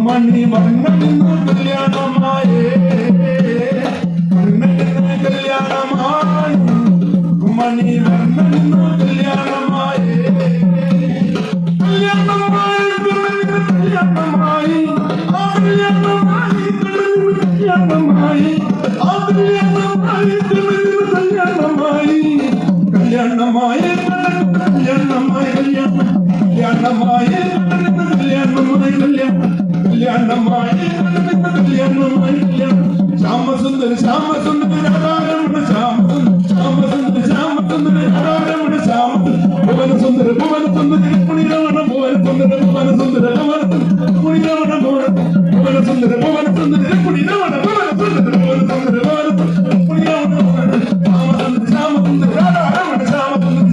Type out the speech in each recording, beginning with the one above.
മണി വർണ്ണനിന്ന് കല്യാണമായേ വർണ്ണനിന്ന് കല്യാണമായി മണി വർണ്ണനിന്ന് കല്യാണമായേ കല്യാണമായി കല്യാണമായി കല്യാണമായി കല്യാണമായി കല്യാണമായി കല്യാണമായി കല്യാണമായി കല്യാണമായി കല്യാണമായി Shyamasundara Shyamasundara Radharamana Shyamasundara Shyamasundara Radharamana Bhuvana സുന്ദര പുണിരമണ Bhuvana സുന്ദര പുണിരമണ Bhuvana സുന്ദര പുണിരമണ Bhuvana സുന്ദര പുണിരമണ Shyamasundara Radharamana Shyamasundara Radharamana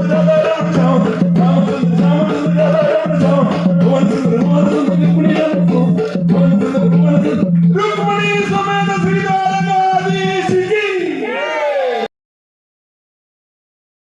Rama